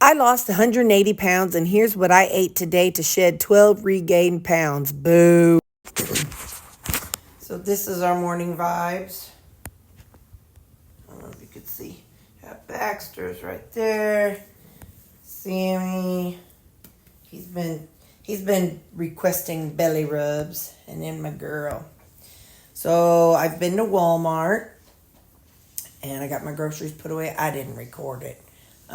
I lost 180 pounds, and here's what I ate today to shed 12 regained pounds. Boo. So this is our morning vibes. I don't know if you could see. Got Baxter's right there. Sammy. He's been requesting belly rubs, and then my girl. So I've been to Walmart, and I got my groceries put away. I didn't record it.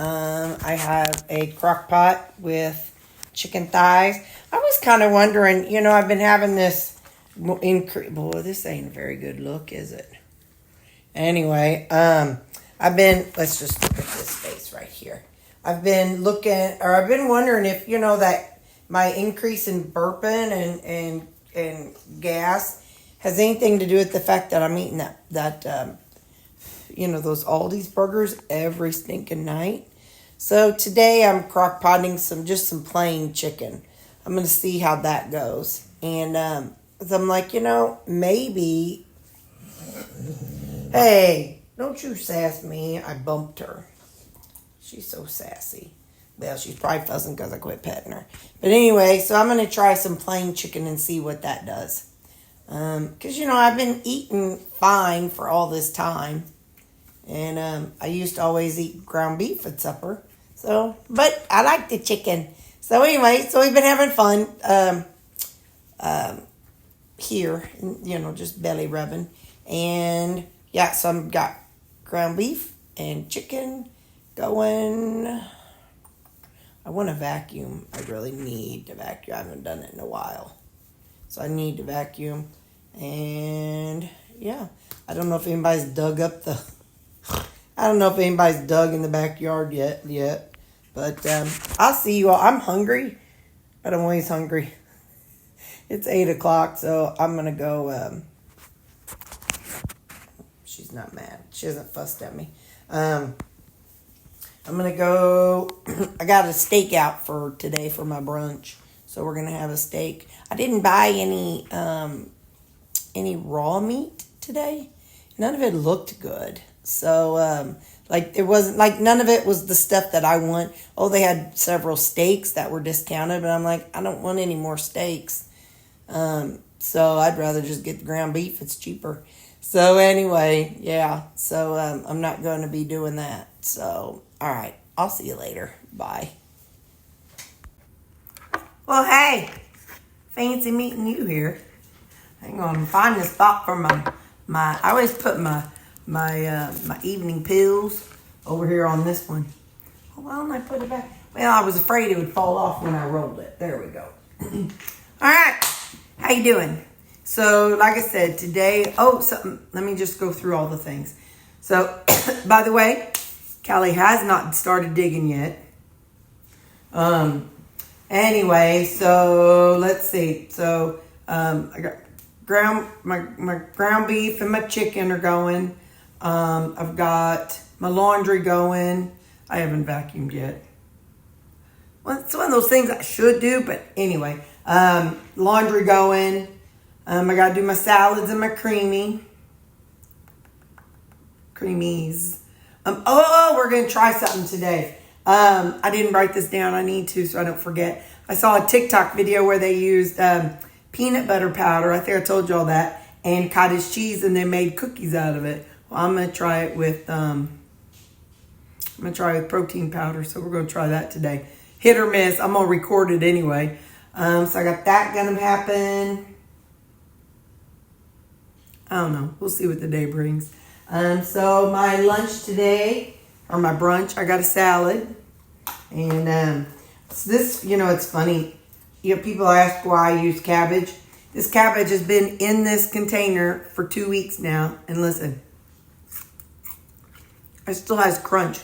I have a crock pot with chicken thighs. I was kind of wondering, I've been having this increase. Boy, this ain't a very good look, is it? Anyway, let's just look at this space right here. I've been wondering if, that my increase in burping and gas has anything to do with the fact that I'm eating that those Aldi's burgers every stinking night. So today I'm crock potting some plain chicken. I'm going to see how that goes. And I'm like, maybe, hey, don't you sass me. I bumped her. She's so sassy. Well, she's probably fussing because I quit petting her. But anyway, so I'm going to try some plain chicken and see what that does. Because, I've been eating fine for all this time. And I used to always eat ground beef at supper. So, but I like the chicken. So anyway, so we've been having fun here, just belly rubbing. And yeah, so I've got ground beef and chicken going. I want to vacuum. I really need to vacuum. I haven't done it in a while. So I need to vacuum. And yeah, I don't know if anybody's dug in the backyard yet. But I'll see you all. I'm hungry, but I'm always hungry. It's 8 o'clock, so I'm going to go. She's not mad. She hasn't fussed at me. I'm going to go. I got a steak out for today for my brunch. So we're going to have a steak. I didn't buy any raw meat today. None of it looked good. So, it wasn't, none of it was the stuff that I want. Oh, they had several steaks that were discounted, but I'm like, I don't want any more steaks. So I'd rather just get the ground beef. It's cheaper. So anyway, yeah. So, I'm not going to be doing that. So, all right. I'll see you later. Bye. Well, hey, fancy meeting you here. Hang on, find the spot for my I always put my evening pills over here on this one. Oh, why don't I put it back? Well, I was afraid it would fall off when I rolled it. There we go. All right. How you doing? So, like I said, today, let me just go through all the things. So, by the way, Callie has not started digging yet. Anyway, so let's see. So, I got my ground beef and my chicken are going. I've got my laundry going. I haven't vacuumed yet. Well, it's one of those things I should do, but anyway, laundry going. I got to do my salads and my creamies. We're going to try something today. I didn't write this down. I need to, so I don't forget. I saw a TikTok video where they used peanut butter powder. I think I told you all that. And cottage cheese, and they made cookies out of it. Well, I'm going to try it with protein powder. So we're going to try that today. Hit or miss. I'm going to record it anyway. So I got that going to happen. I don't know. We'll see what the day brings. So my lunch today, or my brunch, I got a salad. And this, it's funny. People ask why I use cabbage. This cabbage has been in this container for 2 weeks now. And listen, it still has crunch.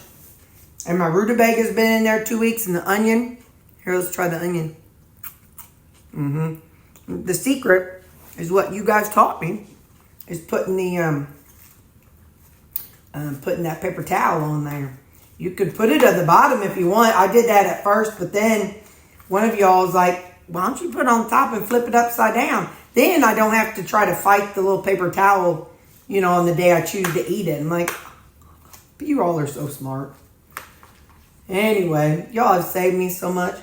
And my rutabaga has been in there 2 weeks. And the onion. Here, let's try the onion. The secret is what you guys taught me. Is putting putting that paper towel on there. You could put it at the bottom if you want. I did that at first, but then one of y'all was like, why don't you put it on top and flip it upside down? Then I don't have to try to fight the little paper towel, on the day I choose to eat it. I'm like, but you all are so smart. Anyway, y'all have saved me so much.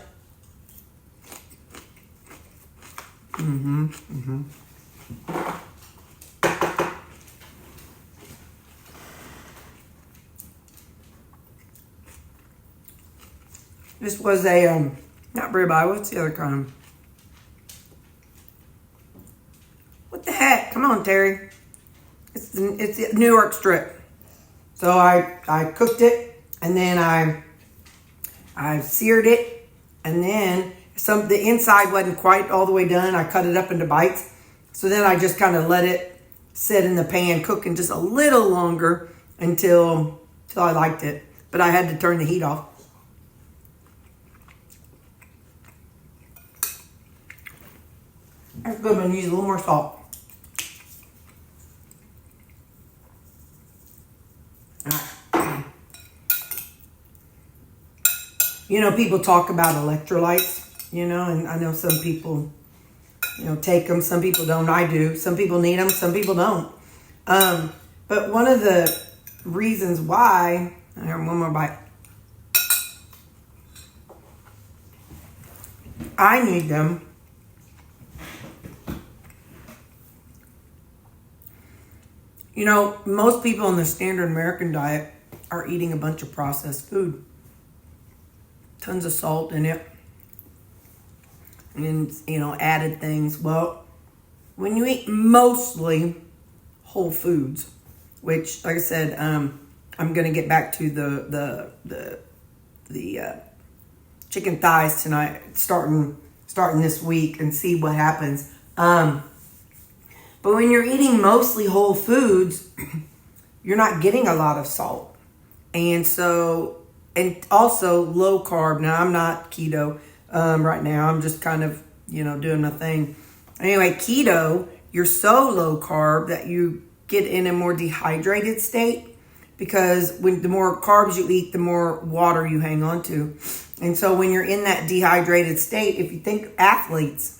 This was a, not ribeye, what's the other kind? What the heck? Come on, Terry. It's the New York strip. So I cooked it, and then I seared it, and then the inside wasn't quite all the way done. I cut it up into bites. So then I just kind of let it sit in the pan cooking just a little longer until I liked it. But I had to turn the heat off. That's good, but I need a little more salt. You know, people talk about electrolytes, you know, and I know some people, you know, take them. Some people don't. I do. Some people need them. Some people don't. But one of the reasons why, I have one more bite. I need them. You know, most people on the standard American diet are eating a bunch of processed food. Tons of salt in it. And, you know, added things. Well, when you eat mostly whole foods, which, like I said, I'm going to get back to the chicken thighs tonight, starting this week, and see what happens. But when you're eating mostly whole foods, you're not getting a lot of salt. And so, and also low carb. Now, I'm not keto right now. I'm just kind of, you know, doing my thing. Anyway, keto, you're so low carb that you get in a more dehydrated state, because when the more carbs you eat, the more water you hang on to. And so when you're in that dehydrated state, if you think athletes,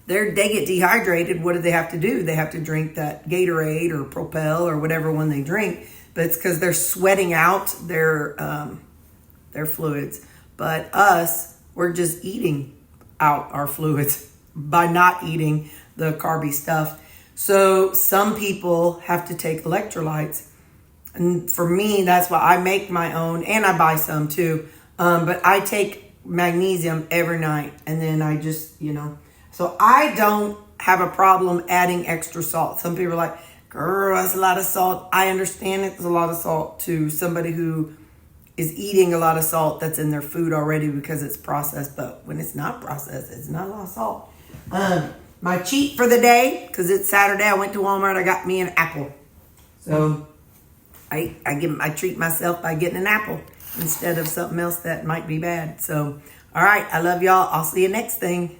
they get dehydrated, what do they have to do? They have to drink that Gatorade or Propel or whatever one they drink. But it's because they're sweating out their fluids. But us, we're just eating out our fluids by not eating the carby stuff. So some people have to take electrolytes. And for me, that's why I make my own, and I buy some too. But I take magnesium every night, and then I just, you know, so I don't have a problem adding extra salt. Some people are like, girl, that's a lot of salt. I understand it's a lot of salt to somebody who is eating a lot of salt that's in their food already because it's processed. But when it's not processed, it's not a lot of salt. My cheat for the day, because it's Saturday, I went to Walmart, I got me an apple. So I treat myself by getting an apple instead of something else that might be bad. So, all right, I love y'all. I'll see you next thing.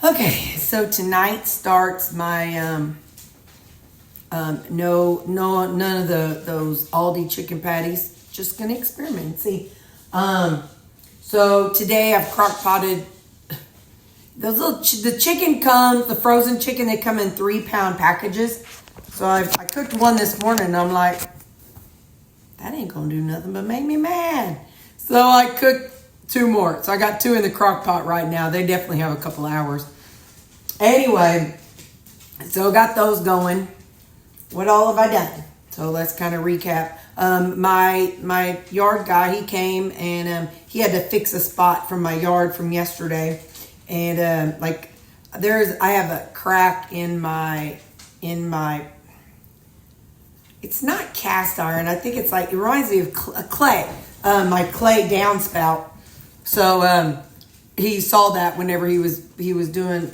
Okay, so tonight starts my none of those Aldi chicken patties. Just gonna experiment and see. So today I've crock potted those the chicken comes, the frozen chicken, they come in 3-pound packages. So I cooked one this morning and I'm like, that ain't gonna do nothing but make me mad. So I cooked 2 more. So I got 2 in the crock pot right now. They definitely have a couple hours. Anyway, so got those going. What all have I done? So let's kind of recap. My yard guy, he came and he had to fix a spot from my yard from yesterday. And I have a crack in my it's not cast iron. I think it's like, it reminds me of clay, my clay downspout. So he saw that whenever he was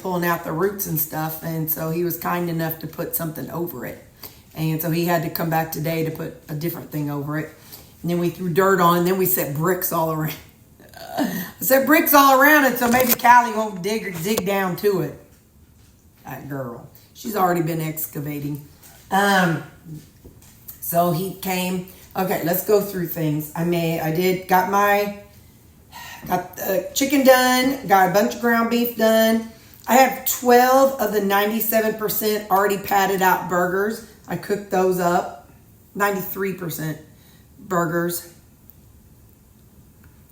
pulling out the roots and stuff, and so he was kind enough to put something over it. And so he had to come back today to put a different thing over it. And then we threw dirt on, and then we set bricks all around. I set bricks all around it, so maybe Callie won't dig down to it. That girl, she's already been excavating. So he came. Okay, let's go through things. Got the chicken done, got a bunch of ground beef done. I have 12 of the 97% already patted out burgers. I cooked those up, 93%. burgers.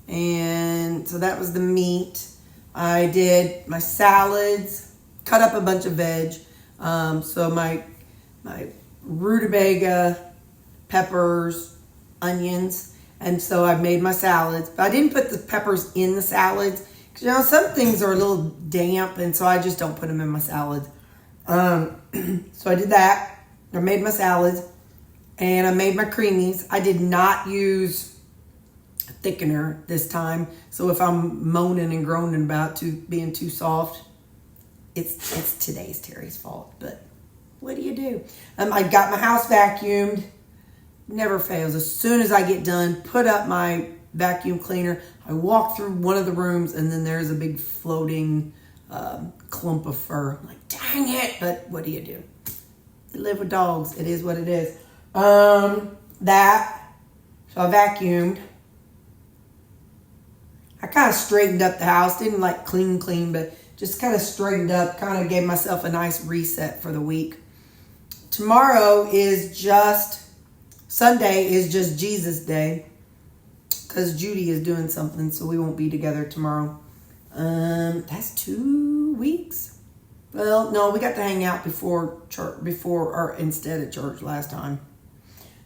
And so that was the meat. I did my salads, cut up a bunch of veg. So my rutabaga, peppers, onions. And so I made my salads. But I didn't put the peppers in the salads. Because, you know, some things are a little damp. And so I just don't put them in my salads. So I did that. I made my salads. And I made my creamies. I did not use thickener this time. So if I'm moaning and groaning about being too soft, it's today's Terry's fault. But what do you do? I got my house vacuumed. Never fails. As soon as I get done, put up my vacuum cleaner, I walk through one of the rooms, and then there's a big floating clump of fur. I'm like, dang it! But what do? You live with dogs. It is what it is. So I vacuumed. I kind of straightened up the house. Didn't like clean, but just kind of straightened up. Kind of gave myself a nice reset for the week. Tomorrow is Sunday is just Jesus Day. Because Judy is doing something, so we won't be together tomorrow. That's 2 weeks. Well, no, we got to hang out before church, or instead of church last time.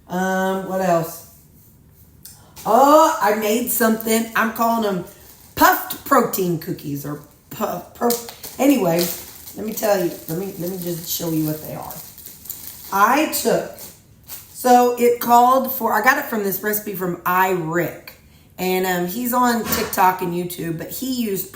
What else? Oh, I made something. I'm calling them puffed protein cookies or Anyway, let me tell you. Let me just show you what they are. I got it from this recipe from Rick. And he's on TikTok and YouTube, but he used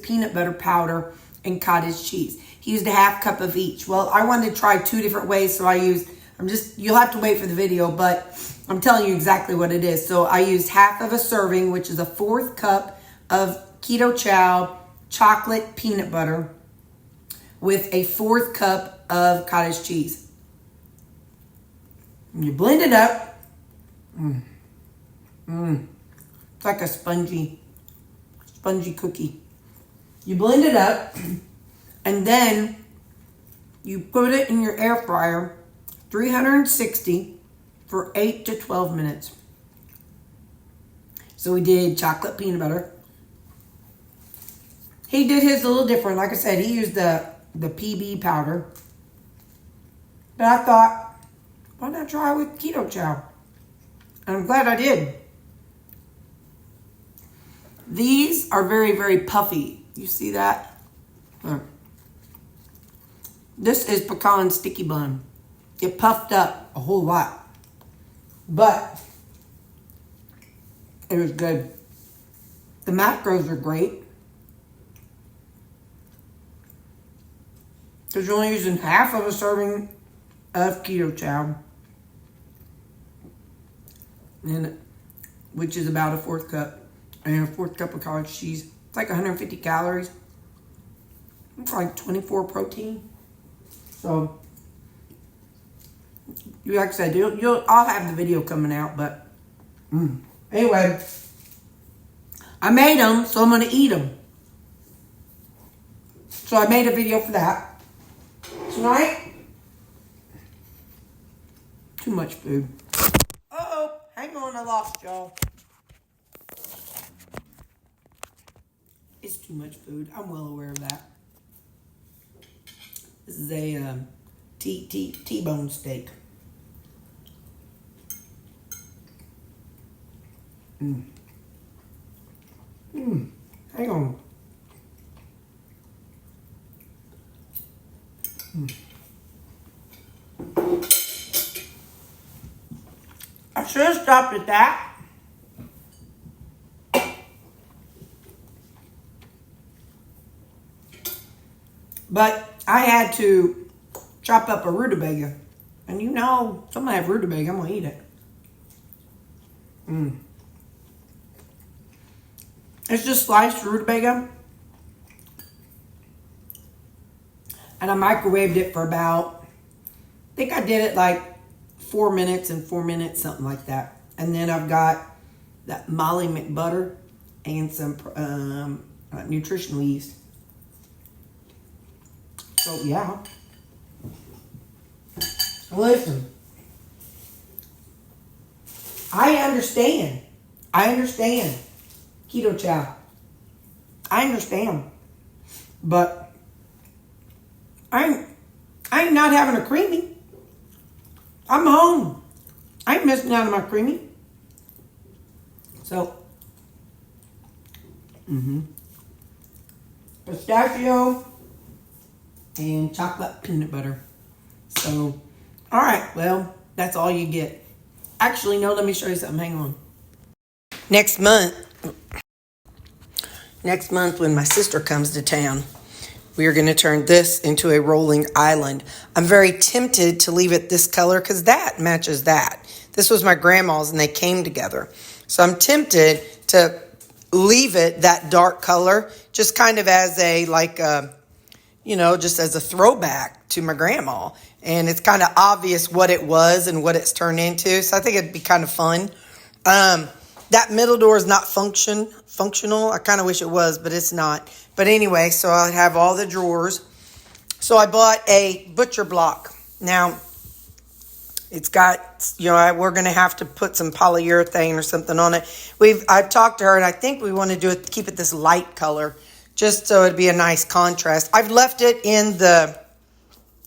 peanut butter powder and cottage cheese. He used a half cup of each. Well, I wanted to try 2 different ways, so you'll have to wait for the video, but I'm telling you exactly what it is. So I used half of a serving, which is a 1/4 cup of keto chow chocolate peanut butter with a 1/4 cup of cottage cheese. And you blend it up. It's like a spongy cookie. You blend it up, and then you put it in your air fryer, 360 for 8 to 12 minutes. So we did chocolate peanut butter. He did his a little different. Like I said, he used the PB powder. But I thought, why not try with keto chow? And I'm glad I did. These are very, very puffy. You see that? This is pecan sticky bun. It puffed up a whole lot. But it was good. The macros are great. Because you're only using half of a serving of keto chow. Which is about a 1/4 cup. And a 1/4 cup of cottage cheese. It's like 150 calories. It's like 24 protein. So, like I said, I'll have the video coming out, but anyway, I made them, so I'm going to eat them. So I made a video for that. Tonight, too much food. Uh-oh, hang on, I lost y'all. It's too much food. I'm well aware of that. This is a T-bone steak. Hang on. I should have stopped at that. But I had to chop up a rutabaga. And you know, somebody have rutabaga, I'm going to eat it. It's just sliced rutabaga. And I microwaved it for about, I think I did it like 4 minutes and 4 minutes, something like that. And then I've got that Molly McButter and some nutritional yeast. So, yeah. I understand. I understand. Keto chow. I understand. But I'm not having a creamy. I'm home. I ain't missing out on my creamy. So, pistachio and chocolate peanut butter. So, all right, well, that's all you get. Actually, no, let me show you something. Hang on. Next month when my sister comes to town, we are going to turn this into a rolling island. I'm very tempted to leave it this color because that matches that. This was my grandma's and they came together. So I'm tempted to leave it that dark color just kind of as a, like, just as a throwback to my grandma. And it's kind of obvious what it was and what it's turned into. So I think it'd be kind of fun. That middle door is not functional. I kind of wish it was, but it's not. But anyway, so I have all the drawers. So I bought a butcher block. Now, it's got, we're going to have to put some polyurethane or something on it. I've talked to her, and I think we want to keep it this light color, just so it'd be a nice contrast. I've left it in the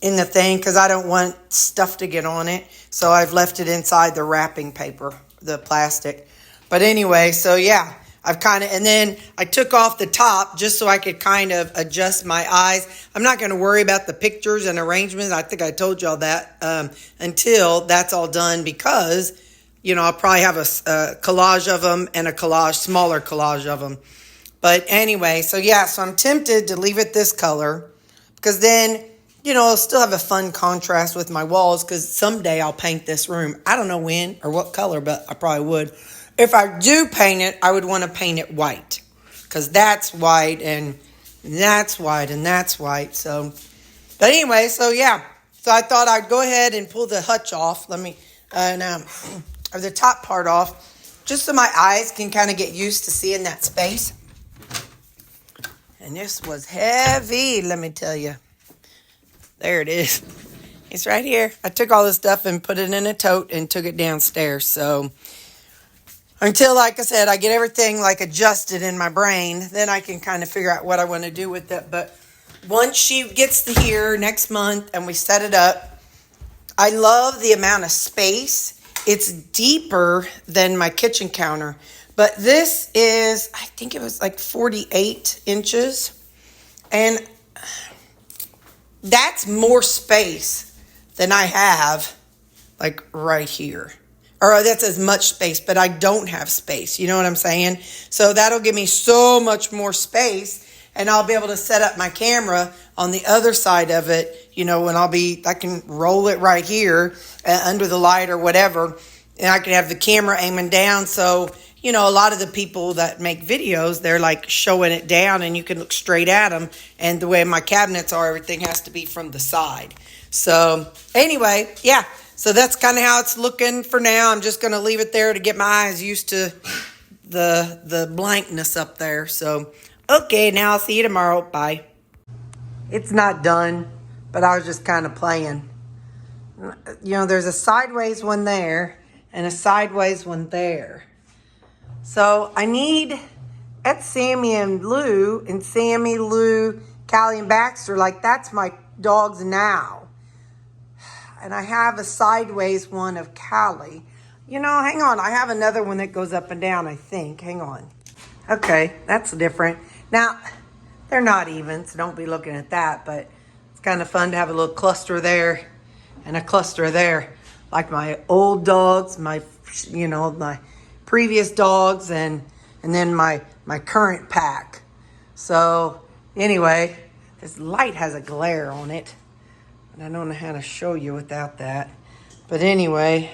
thing because I don't want stuff to get on it. So I've left it inside the wrapping paper, the plastic. But anyway, so yeah, and then I took off the top just so I could kind of adjust my eyes. I'm not going to worry about the pictures and arrangements. I think I told y'all that until that's all done because, I'll probably have a collage of them and a smaller collage of them. But anyway, so I'm tempted to leave it this color because then, I'll still have a fun contrast with my walls because someday I'll paint this room. I don't know when or what color, but I probably would. If I do paint it, I would want to paint it white because that's white and that's white and that's white. So, but anyway, so yeah. So I thought I'd go ahead and pull the hutch off. Or the top part off just so my eyes can kind of get used to seeing that space. And this was heavy, let me tell you. There it is. It's right here. I took all this stuff and put it in a tote and took it downstairs. So until, like I said, I get everything adjusted in my brain, then I can kind of figure out what I want to do with it. But once she gets to here next month and we set it up, I love the amount of space. It's deeper than my kitchen counter. But this is, I think it was 48 inches. And that's more space than I have right here. Or that's as much space, but I don't have space. You know what I'm saying? So that'll give me so much more space, and I'll be able to set up my camera on the other side of it, when I can roll it right here under the light or whatever, and I can have the camera aiming down. So, a lot of the people that make videos, they're showing it down and you can look straight at them. And the way my cabinets are, everything has to be from the side. So anyway, yeah. So that's kind of how it's looking for now. I'm just going to leave it there to get my eyes used to the blankness up there. So, okay, now I'll see you tomorrow. Bye. It's not done, but I was just kind of playing. There's a sideways one there and a sideways one there. So I need, that's Sammy and Lou, and Sammy, Lou, Callie, and Baxter, that's my dogs now. And I have a sideways one of Callie. Hang on. I have another one that goes up and down, I think. Hang on. Okay, that's different. Now, they're not even, so don't be looking at that. But it's kind of fun to have a little cluster there and a cluster there. Like my old dogs, my previous dogs, and then my current pack. So, anyway, this light has a glare on it. I don't know how to show you without that. But anyway,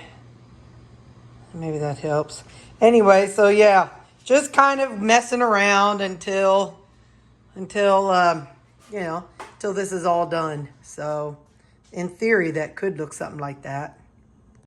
maybe that helps. Anyway, so yeah, just kind of messing around until this is all done. So in theory, that could look something like that.